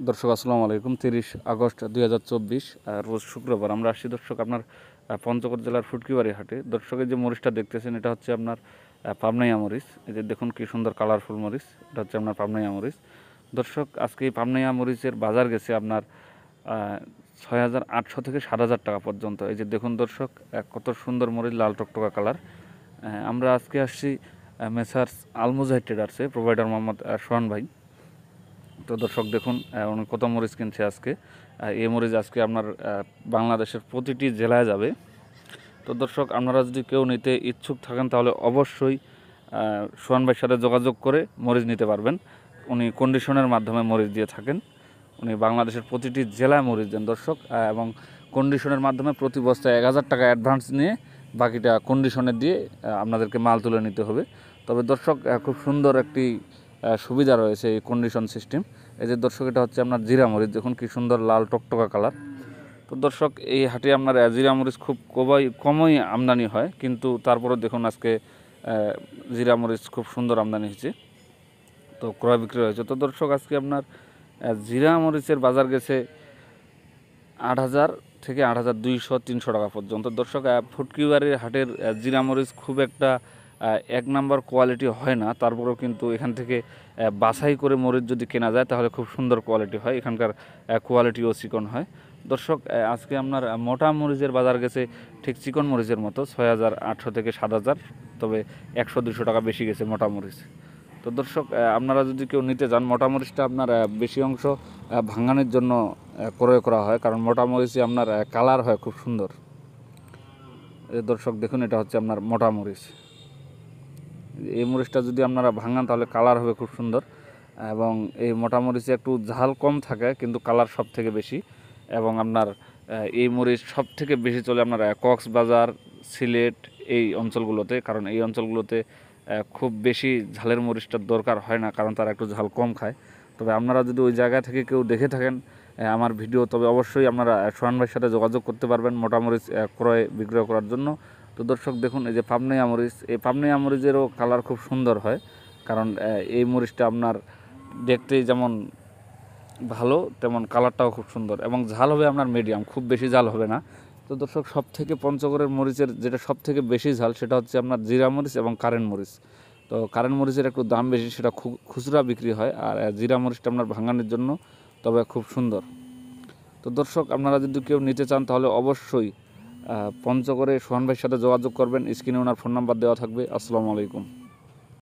দর্শক আসসালামু আলাইকুম। 30 আগস্ট 2024 রোজ শুক্রবার আমরা আসছি দর্শক আপনার পঞ্চগড় জেলার ফুটকিবাড়ি হাটে। দর্শকের যে মরিচটা দেখতেছেন এটা হচ্ছে আপনার পাবনাইয়া মরিচ। এই যে দেখুন কি সুন্দর কালারফুল মরিচ, এটা হচ্ছে আপনার পাবনাইয়া মরিচ। দর্শক আজকে এই পাবনাইয়া মরিচের বাজার গেছে আপনার 6,800 থেকে 7,000 টাকা পর্যন্ত। এই যে দেখুন দর্শক কত সুন্দর মরিচ, লাল টকটকা কালার। আমরা আজকে আসছি মেসার্স আলমুজাহিদ ট্রেডার্সে, প্রোভাইডার মোহাম্মদ সোহান ভাই। তো দর্শক দেখুন উনি কত মরিচ কিনছে আজকে। এই মরিচ আজকে আপনার বাংলাদেশের প্রতিটি জেলায় যাবে। তো দর্শক আপনারা যদি কেউ নিতে ইচ্ছুক থাকেন তাহলে অবশ্যই সোহান ভাইয়ের সাথে যোগাযোগ করে মরিচ নিতে পারবেন। উনি কন্ডিশনের মাধ্যমে মরিচ দিয়ে থাকেন। উনি বাংলাদেশের প্রতিটি জেলায় মরিচ দেন দর্শক, এবং কন্ডিশনের মাধ্যমে প্রতি বস্তায় 1,000 টাকা অ্যাডভান্স নিয়ে বাকিটা কন্ডিশনে দিয়ে আপনাদেরকে মাল তুলে নিতে হবে। তবে দর্শক খুব সুন্দর একটি সুবিধা রয়েছে এই কন্ডিশন সিস্টেম। এই যে দর্শক এটা হচ্ছে আপনার জিরা মরিচ, দেখুন কি সুন্দর লাল টকটকা কালার। তো দর্শক এই হাটে আপনার জিরা মরিচ খুব কমই আমদানি হয়, কিন্তু তারপরে দেখুন আজকে জিরা মরিচ খুব সুন্দর আমদানি হয়েছে, তো ক্রয় বিক্রয় হয়েছে। তো দর্শক আজকে আপনার জিরা মরিচের বাজার গেছে 8,000 থেকে 8,200 300 টাকা পর্যন্ত। দর্শক ফুটকিবাড়ির হাটের জিরা মরিচ খুব একটা এক নাম্বার কোয়ালিটি হয় না, তারপরেও কিন্তু এখান থেকে বাছাই করে মরিচ যদি কেনা যায় তাহলে খুব সুন্দর কোয়ালিটি হয়, এখানকার কোয়ালিটিও চিকন হয়। দর্শক আজকে আপনার মোটা মরিচের বাজার গেছে ঠিক চিকন মরিচের মতো 6,800 থেকে 7,000, তবে 100-200 টাকা বেশি গেছে মোটা মরিচ। তো দর্শক আপনারা যদি কেউ নিতে চান, মোটা মরিচটা আপনার বেশি অংশ ভাঙানোর জন্য ক্রয় করা হয়, কারণ মোটা মরিচে আপনার কালার হয় খুব সুন্দর। দর্শক দেখুন এটা হচ্ছে আপনার মোটা মরিচ। এই মরিচটা যদি আপনারা ভাঙান তাহলে কালার হবে খুব সুন্দর, এবং এই মোটা মরিচে একটু ঝাল কম থাকে কিন্তু কালার সব থেকে বেশি। এবং আপনার এই মরিচ সব থেকে বেশি চলে আপনার কক্সবাজার, সিলেট এই অঞ্চলগুলোতে, কারণ এই অঞ্চলগুলোতে খুব বেশি ঝালের মরিচটার দরকার হয় না, কারণ তারা একটু ঝাল কম খায়। তবে আপনারা যদি ওই জায়গা থেকে কেউ দেখে থাকেন আমার ভিডিও, তবে অবশ্যই আপনারা সোহান ভাইয়ের সাথে যোগাযোগ করতে পারবেন মোটা মরিচ ক্রয় বিক্রয় করার জন্য। তো দর্শক দেখুন এই যে পাবনাইয়া মরিচ, এই পাবনাইয়া মরিচেরও কালার খুব সুন্দর হয়, কারণ এই মরিচটা আপনার দেখতেই যেমন ভালো তেমন কালারটাও খুব সুন্দর, এবং ঝাল হবে আপনার মিডিয়াম, খুব বেশি ঝাল হবে না। তো দর্শক সব থেকে পঞ্চগড়ের মরিচের যেটা সব থেকে বেশি ঝাল সেটা হচ্ছে আপনার জিরা মরিচ এবং কারেন্ট মরিচ। তো কারেন্ট মরিচের একটু দাম বেশি, সেটা খুচরা বিক্রি হয়, আর জিরা মরিচটা আপনার ভাঙানোর জন্য তবে খুব সুন্দর। তো দর্শক আপনারা যদি কেউ নিতে চান তাহলে অবশ্যই পঞ্চগড়ে সোহান ভাইয়ের সাথে যোগাযোগ করবেন। স্ক্রিনে ওনার ফোন নাম্বার দেওয়া থাকবে। আসসালামু আলাইকুম।